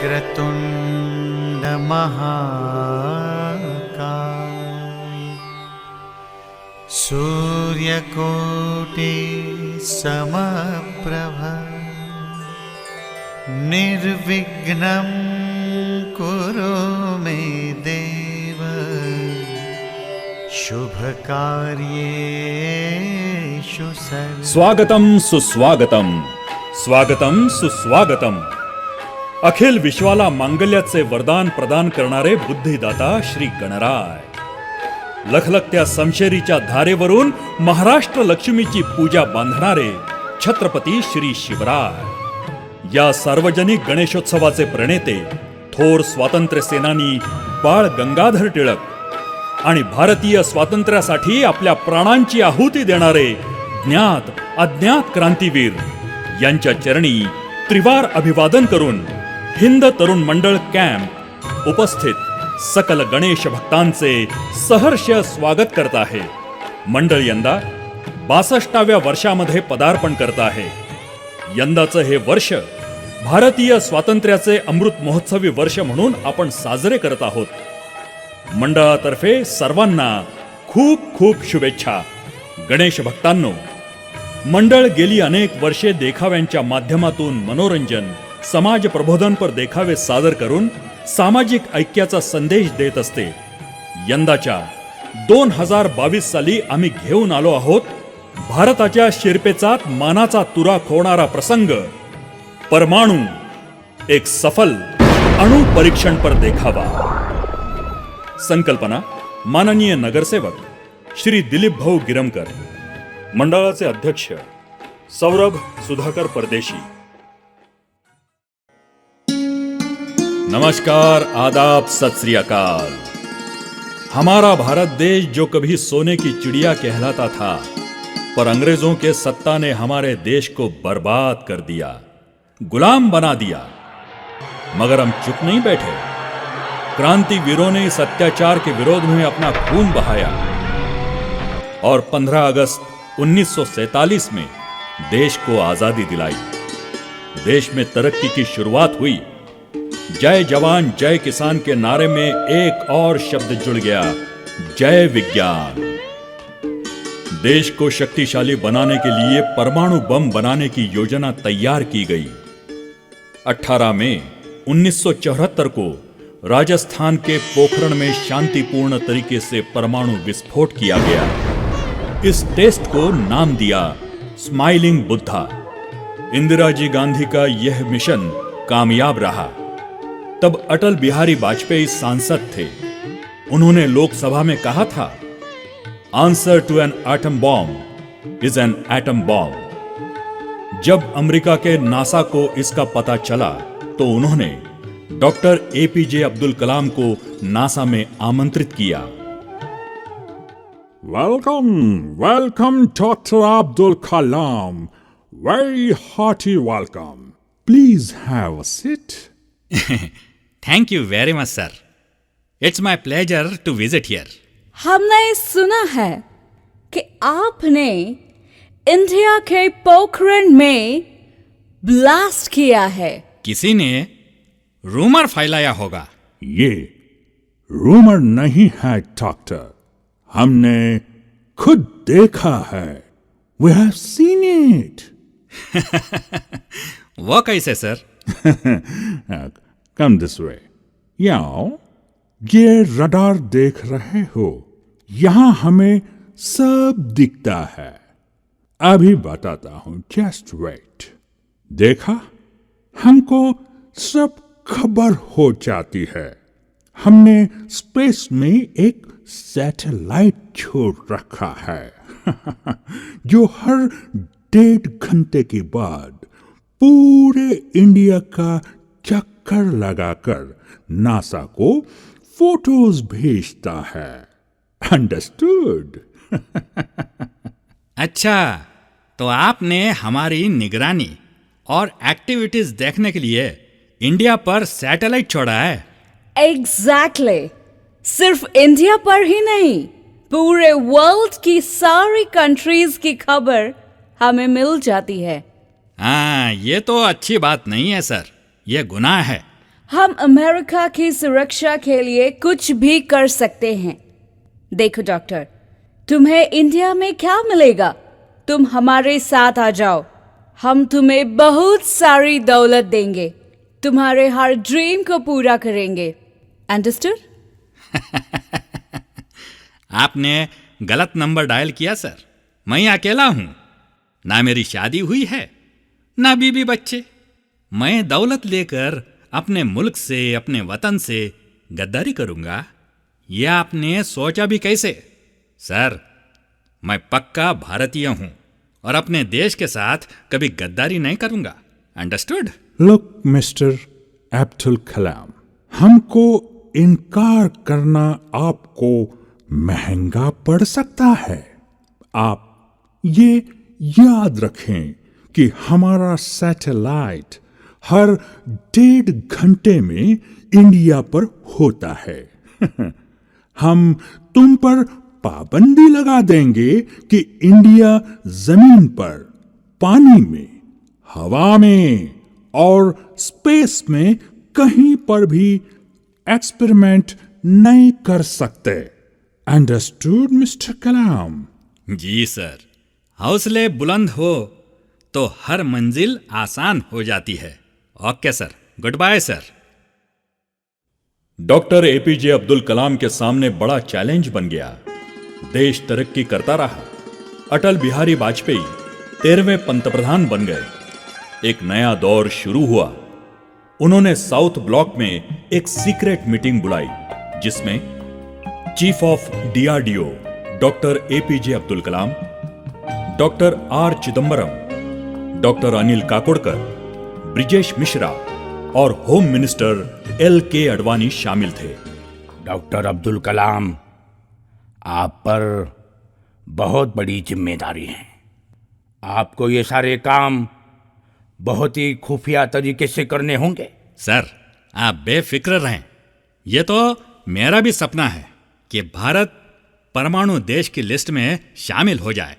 वक्रतुण्ड महाकाय सूर्यकोटि समप्रभ निर्विघ्नं कुरु मे देव शुभकार्येषु सर्वदा। स्वागतम सुस्वागतम, स्वागतम सुस्वागतम. अखिल विश्वाला मांगल्याचे वरदान प्रदान करणारे बुद्धिदाता श्री गणराय, लखलखत्या समशेरीच्या धारेवरून महाराष्ट्र लक्ष्मीची पूजा बांधणारे छत्रपती श्री शिवराय, या सार्वजनिक गणेशोत्सवाचे प्रणेते थोर स्वातंत्र्य सेनानी बाळ गंगाधर टिळक आणि भारतीय स्वातंत्र्यासाठी आपल्या प्राणांची आहुती देणारे ज्ञात अज्ञात क्रांतीवीर यांच्या चरणी त्रिवार अभिवादन करून हिंद तरुण मंडळ कॅम्प उपस्थित सकल गणेश भक्तांचे सहर्ष स्वागत करत आहे. मंडळ यंदा 62व्या वर्षामध्ये पदार्पण करत आहे. यंदाचं हे वर्ष भारतीय स्वातंत्र्याचे अमृत महोत्सवी वर्ष म्हणून आपण साजरे करत आहोत. मंडळातर्फे सर्वांना खूप खूप शुभेच्छा. गणेश भक्तांनो, मंडळ गेली अनेक वर्षे देखाव्यांच्या माध्यमातून मनोरंजन, समाज प्रबोधनपर देखावे सादर करून सामाजिक ऐक्याचा संदेश देत असते. यंदाच्या 2022 साली आम्ही घेऊन आलो आहोत भारताच्या शिरपेचात मानाचा तुरा खोवणारा प्रसंग, परमाणु, एक सफल अणु परीक्षण पर देखावा. संकल्पना माननीय नगरसेवक श्री दिलीप भाऊ गिरमकर, मंडळाचे अध्यक्ष सौरभ सुधाकर परदेशी. नमस्कार, आदाब, सत श्री अकाल. हमारा भारत देश जो कभी सोने की चिड़िया कहलाता था, पर अंग्रेजों के सत्ता ने हमारे देश को बर्बाद कर दिया, गुलाम बना दिया. मगर हम चुप नहीं बैठे. क्रांतिवीरों ने इस अत्याचार के विरोध में अपना खून बहाया और 15 अगस्त 1947 में देश को आजादी दिलाई. देश में तरक्की की शुरुआत हुई. जय जवान जय किसान के नारे में एक और शब्द जुड़ गया, जय विज्ञान. देश को शक्तिशाली बनाने के लिए परमाणु बम बनाने की योजना तैयार की गई. 18 मई 1974 को राजस्थान के पोखरण में शांतिपूर्ण तरीके से परमाणु विस्फोट किया गया. इस टेस्ट को नाम दिया स्माइलिंग बुद्धा. इंदिरा जी गांधी का यह मिशन कामयाब रहा. तब अटल बिहारी वाजपेयी सांसद थे. उन्होंने लोकसभा में कहा था, answer to an atom bomb is an atom bomb. जब अमेरिका के नासा को इसका पता चला तो उन्होंने डॉक्टर एपीजे अब्दुल कलाम को नासा में आमंत्रित किया. Welcome welcome doctor Abdul Kalam, very hearty welcome. Please have a seat. Thank you very much sir. It's my pleasure to visit here. हमने सुना है कि आपने इंडिया के पोखरण में ब्लास्ट किया है. किसी ने रूमर फैलाया होगा. ये रूमर नहीं है डॉक्टर, हमने खुद देखा है. We have seen it. वो कैसे सर? Come this way. याओ, ये रडार देख रहे हो, यहां हमें सब दिखता है. अभी बताता हूं, जस्ट वेट. देखा, हमको सब खबर हो जाती है. हमने स्पेस में एक सैटेलाइट छोड़ रखा है जो हर 1.5 घंटे के बाद पूरे इंडिया का चक्कर लगाकर नासा को फोटोज भेजता है. अंडरस्टूड? अच्छा, तो आपने हमारी निगरानी और एक्टिविटीज देखने के लिए इंडिया पर सैटेलाइट छोड़ा है. एग्जैक्टली. सिर्फ इंडिया पर ही नहीं, पूरे वर्ल्ड की सारी कंट्रीज की खबर हमें मिल जाती है. हाँ, ये तो अच्छी बात नहीं है सर, ये गुनाह है. हम अमेरिका की सुरक्षा के लिए कुछ भी कर सकते हैं। देखो डॉक्टर, तुम्हें इंडिया में क्या मिलेगा? तुम हमारे साथ आ जाओ, हम तुम्हें बहुत सारी दौलत देंगे, तुम्हारे हर ड्रीम को पूरा करेंगे। अंडरस्टूड? आपने गलत नंबर डायल किया सर। मैं अकेला हूं, ना मेरी शादी हुई है, ना बीबी बच्चे। मैं दौलत लेकर अपने मुल्क से, अपने वतन से गद्दारी करूंगा, यह आपने सोचा भी कैसे? सर, मैं पक्का भारतीय हूं और अपने देश के साथ कभी गद्दारी नहीं करूंगा। Understood? Look mister Abdul Kalam, हमको इनकार करना आपको महंगा पड़ सकता है। आप ये याद रखें कि हमारा सैटेलाइट हर 1.5 घंटे में इंडिया पर होता है। हम तुम पर पाबंदी लगा देंगे कि इंडिया जमीन पर, पानी में, हवा में और स्पेस में कहीं पर भी एक्सपेरिमेंट नहीं कर सकते। अंडरस्टूड मिस्टर कलाम? जी सर। हौसले बुलंद हो तो हर मंजिल आसान हो जाती है। Okay sir, good bye sir. Doctor APJ Abdul Kalam के सामने बड़ा चैलेंज बन गया। देश तरक्की करता रहा। अटल बिहारी वाजपेयी 13वें पंतप्रधान बन गए। एक नया दौर शुरू हुआ। उन्होंने साउथ ब्लॉक में एक सीक्रेट मीटिंग बुलाई, जिसमें chief of DRDO doctor APJ Abdul Kalam, doctor R Chidambaram, doctor Anil Kakodkar, Brijesh Mishra और होम मिनिस्टर एल.के. अडवाणी शामिल थे। डॉक्टर अब्दुल कलाम, आप पर बहुत बड़ी जिम्मेदारी है। आपको ये सारे काम बहुत ही खुफिया तरीके से करने होंगे। सर, आप बेफिक्र रहें। यह तो मेरा भी सपना है कि भारत परमाणु देश की लिस्ट में शामिल हो जाए।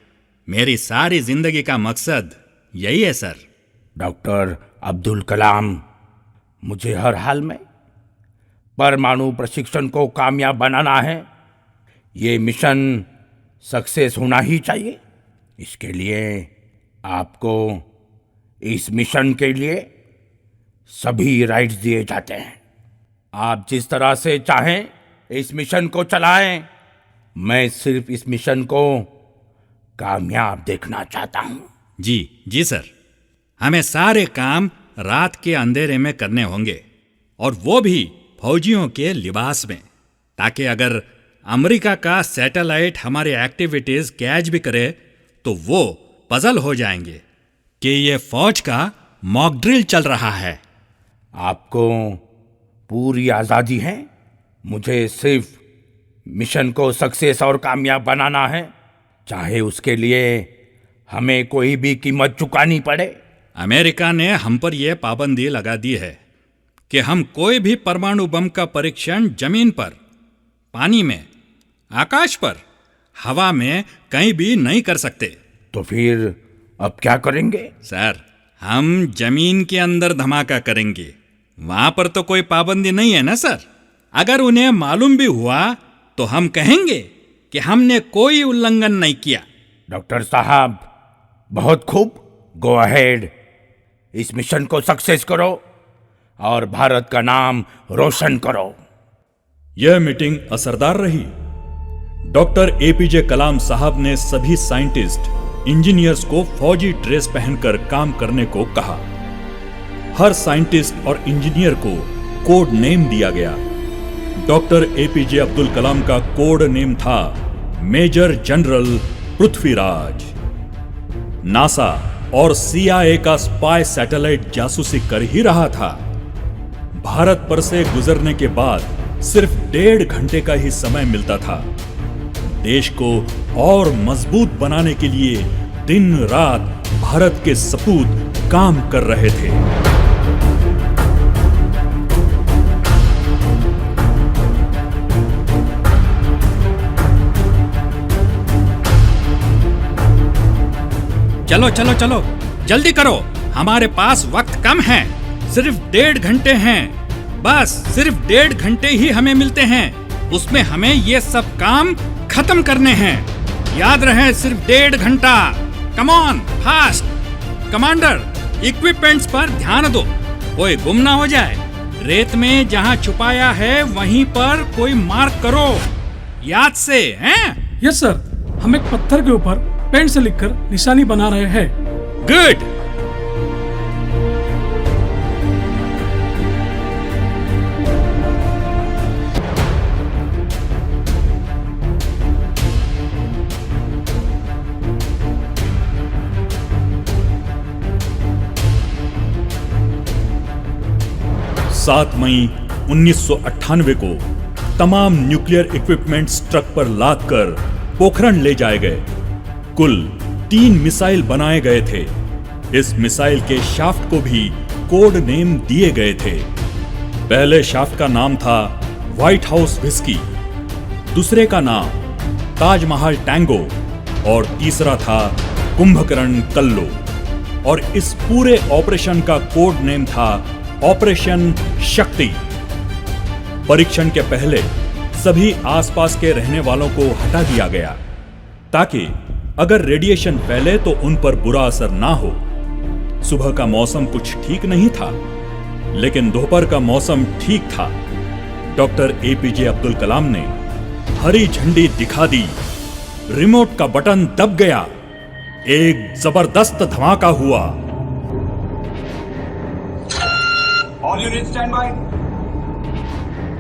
मेरी सारी जिंदगी का मकसद यही है सर। डॉक्टर अब्दुल कलाम, मुझे हर हाल में परमाणु प्रशिक्षण को कामयाब बनाना है। ये मिशन सक्सेस होना ही चाहिए। इसके लिए आपको इस मिशन के लिए सभी राइट्स दिए जाते हैं। आप जिस तरह से चाहें इस मिशन को चलाएं। मैं सिर्फ इस मिशन को कामयाब देखना चाहता हूं। जी सर। हमें सारे काम रात के अंधेरे में करने होंगे, और वो भी फौजियों के लिबास में, ताकि अगर अमेरिका का सैटेलाइट हमारी एक्टिविटीज कैच भी करे तो वो पजल हो जाएंगे कि ये फौज का मॉक ड्रिल चल रहा है। आपको पूरी आज़ादी है। मुझे सिर्फ मिशन को सक्सेस और कामयाब बनाना है, चाहे उसके लिए हमें कोई भी कीमत चुकानी पड़े। अमेरिका ने हम पर यह पाबंदी लगा दी है कि हम कोई भी परमाणु बम का परीक्षण जमीन पर, पानी में, आकाश पर, हवा में कहीं भी नहीं कर सकते। तो फिर अब क्या करेंगे? सर, हम जमीन के अंदर धमाका करेंगे। वहां पर तो कोई पाबंदी नहीं है ना सर। अगर उन्हें मालूम भी हुआ तो हम कहेंगे कि हमने कोई उल्लंघन नहीं किया। डॉक्टर साहब, बहुत खूब। Go ahead. इस मिशन को सक्सेस करो और भारत का नाम रोशन करो। यह मीटिंग असरदार रही। डॉक्टर एपीजे कलाम साहब ने सभी साइंटिस्ट, इंजीनियर्स को फौजी ड्रेस पहनकर काम करने को कहा। हर साइंटिस्ट और इंजीनियर को कोड नेम दिया गया। डॉक्टर एपीजे अब्दुल कलाम का कोड नेम था मेजर जनरल पृथ्वीराज। नासा और CIA का स्पाई सैटेलाइट जासूसी कर ही रहा था। भारत पर से गुजरने के बाद सिर्फ 1.5 घंटे का ही समय मिलता था। देश को और मजबूत बनाने के लिए दिन रात भारत के सपूत काम कर रहे थे। चलो चलो चलो, जल्दी करो, हमारे पास वक्त कम है। सिर्फ 1.5 घंटे हैं। बस सिर्फ 1.5 घंटे ही हमें मिलते हैं, उसमें हमें ये सब काम खत्म करने हैं। याद रहे, सिर्फ 1.5 घंटा। Come on, fast. Commander, equipments पर ध्यान दो, कोई गुम ना हो जाए। रेत में जहाँ छुपाया है वहीं पर कोई मार्क करो, याद से, हैं? यस सर, हम एक पत्थर के ऊपर पेन से लिखकर निशानी बना रहे हैं। गुड। सात मई 1998 को तमाम न्यूक्लियर इक्विपमेंट्स ट्रक पर लादकर पोखरण ले जाए गए। कुल 3 मिसाइल बनाए गए थे। इस मिसाइल के शाफ्ट को भी कोड नेम दिए गए थे। पहले शाफ्ट का नाम था व्हाइट हाउस व्हिस्की, दूसरे का नाम ताजमहल टैंगो और तीसरा था कुंभकर्ण कल्लो। और इस पूरे ऑपरेशन का कोड नेम था ऑपरेशन शक्ति। परीक्षण के पहले सभी आसपास के रहने वालों को हटा दिया गया ताकि अगर रेडिएशन फैले तो उन पर बुरा असर ना हो। सुबह का मौसम कुछ ठीक नहीं था, लेकिन दोपहर का मौसम ठीक था। डॉक्टर एपीजे अब्दुल कलाम ने हरी झंडी दिखा दी, रिमोट का बटन दब गया, एक जबरदस्त धमाका हुआ। All units stand by.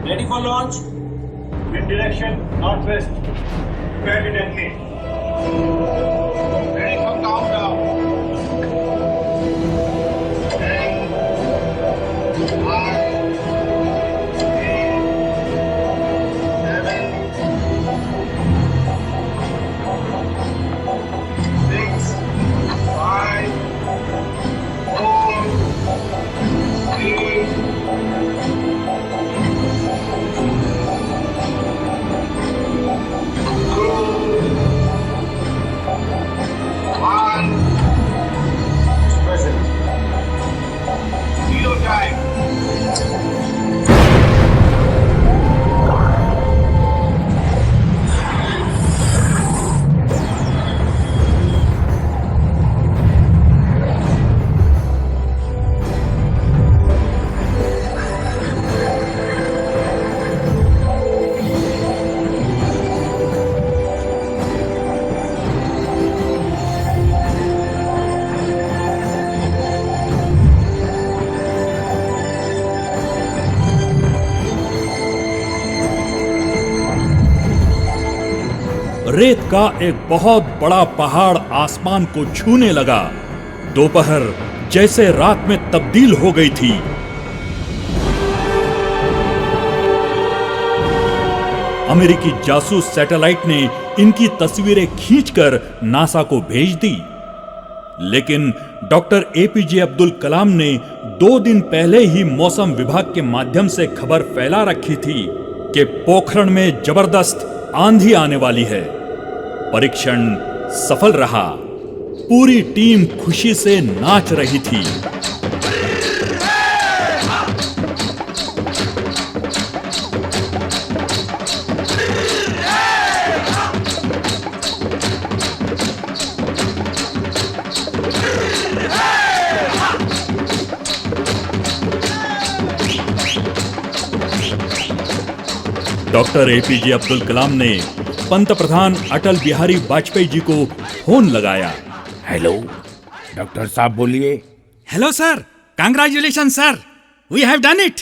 Ready for launch. Wind direction northwest. Prepare to detonate. Ready for countdown. 10, 9, 8, 7, 6, 5, 4, 3, 1. Present. Zero time. रेत का एक बहुत बड़ा पहाड़ आसमान को छूने लगा। दोपहर जैसे रात में तब्दील हो गई थी। अमेरिकी जासूस सैटेलाइट ने इनकी तस्वीरें खींचकर नासा को भेज दी, लेकिन डॉक्टर एपीजे अब्दुल कलाम ने 2 दिन पहले ही मौसम विभाग के माध्यम से खबर फैला रखी थी कि पोखरण में जबरदस्त आंधी आने वाली है। परीक्षण सफल रहा। पूरी टीम खुशी से नाच रही थी। डॉक्टर एपीजे अब्दुल कलाम ने पंत प्रधान अटल बिहारी वाजपेयी जी को फोन लगाया। हेलो डॉक्टर साहब, बोलिए। Hello sir, congratulation sir, we have done it.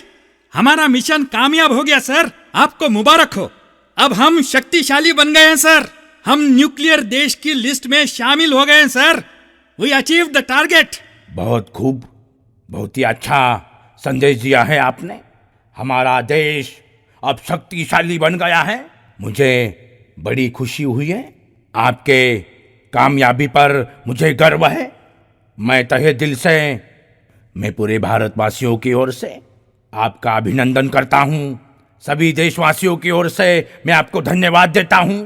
हमारा मिशन कामयाब हो गया सर, आपको मुबारक हो। अब हम शक्तिशाली बन गए हैं सर, हम न्यूक्लियर देश की लिस्ट में शामिल हो गए हैं sir. We achieve the target. बहुत खूब, बहुत ही अच्छा संदेश दिया है आपने। हमारा देश अब शक्तिशाली बन गया है। मुझे बड़ी खुशी हुई है। आपके कामयाबी पर मुझे गर्व है। मैं तहे दिल से, मैं पूरे भारतवासियों की ओर से आपका अभिनंदन करता हूं। सभी देशवासियों की ओर से मैं आपको धन्यवाद देता हूं।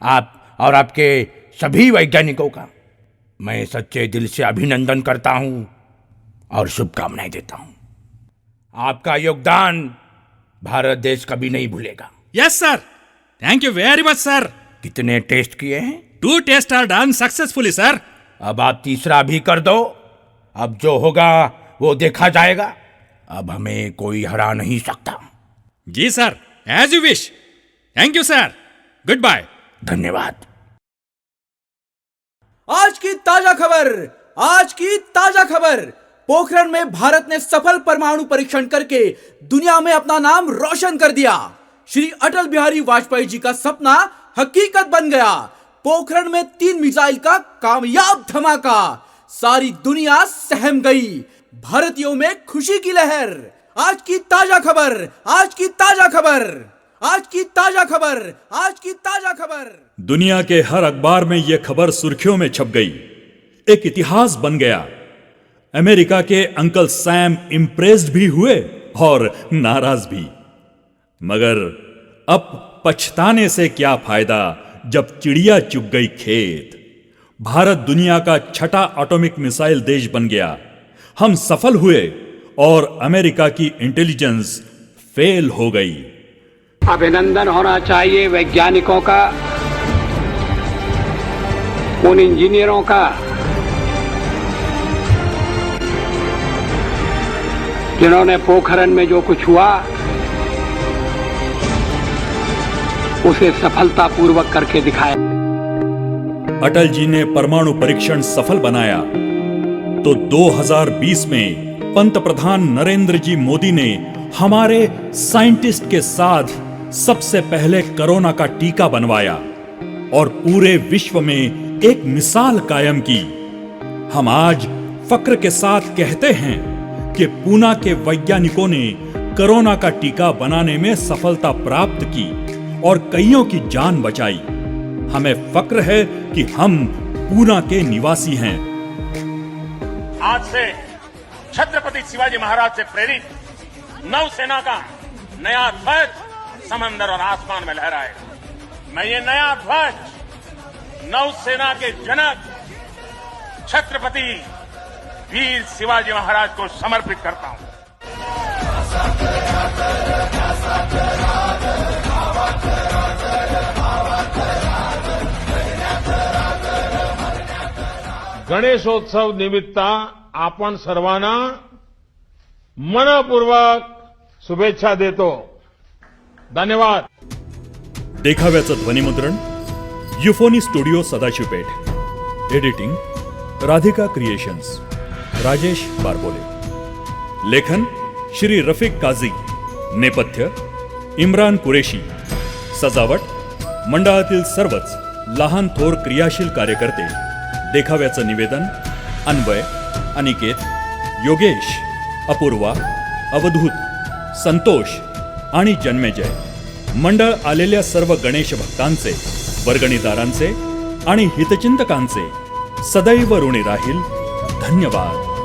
आप और आपके सभी वैज्ञानिकों का मैं सच्चे दिल से अभिनंदन करता हूं और शुभकामनाएं देता हूं। आपका योगदान भारत देश कभी नहीं भूलेगा। Yes sir, thank you very much sir. कितने टेस्ट किए हैं? 2 test are done successfully sir. अब आप तीसरा भी कर दो। अब जो होगा वो देखा जाएगा। अब हमें कोई हरा नहीं सकता। जी sir, as you wish. Thank you sir, good bye. धन्यवाद। आज की ताजा खबर, पोखरण में भारत ने सफल परमाणु परीक्षण करके दुनिया में अपना नाम रोशन कर दिया। श्री अटल बिहारी वाजपेयी जी का सपना हकीकत बन गया। पोखरण में 3 मिसाइल का कामयाब धमाका, सारी दुनिया सहम गई। भारतीयों में खुशी की लहर। आज की ताजा खबर। दुनिया के हर अखबार में यह खबर सुर्खियों में छप गई। एक इतिहास बन गया। अमेरिका के अंकल सैम इंप्रेस्ड भी हुए और नाराज भी। मगर अब पछताने से क्या फायदा जब चिड़िया चुग गई खेत। भारत दुनिया का 6ठा एटॉमिक मिसाइल देश बन गया। हम सफल हुए और अमेरिका की इंटेलिजेंस फेल हो गई। अभिनंदन होना चाहिए वैज्ञानिकों का, उन इंजीनियरों का जिन्होंने पोखरण में जो कुछ हुआ उसे सफलतापूर्वक करके दिखाया। अटल जी ने परमाणु परीक्षण सफल बनाया तो 2020 में पंतप्रधान नरेंद्र जी मोदी ने हमारे साइंटिस्ट के साथ सबसे पहले कोरोना का टीका बनवाया और पूरे विश्व में एक मिसाल कायम की। हम आज फक्र के साथ कहते हैं कि पूना के वैज्ञानिकों ने कोरोना का टीका बनाने में सफलता प्राप्त की और कईयों की जान बचाई। हमें फक्र है कि हम पूना के निवासी हैं। आज से छत्रपति शिवाजी महाराज से प्रेरित नौसेना का नया ध्वज समंदर और आसमान में लहराएगा। मैं ये नया ध्वज नौसेना के जनक छत्रपति वीर शिवाजी महाराज को समर्पित करता हूं। गणेशोत्सव निमित्त आपण सर्वांना मनपूर्वक शुभेच्छा देतो। धन्यवाद। देखाव्याचं ध्वनिमुद्रण Euphony studio Sadashivpeth. Editing Radhika creations, Rajesh Barbole. लेखन श्री रफिक काझी। नेपथ्य इम्रान कुरेशी। सजावट मंडळातील सर्वच लहान थोर क्रियाशील कार्यकर्ते। देखाव्याचं निवेदन अन्वय, अनिकेत, योगेश, अपूर्वा, अवधूत, संतोष आणि जन्मेजय। मंडळ आलेल्या सर्व गणेश भक्तांचे, वर्गणीदारांचे आणि हितचिंतकांचे सदैव ऋणी राहील। धन्यवाद।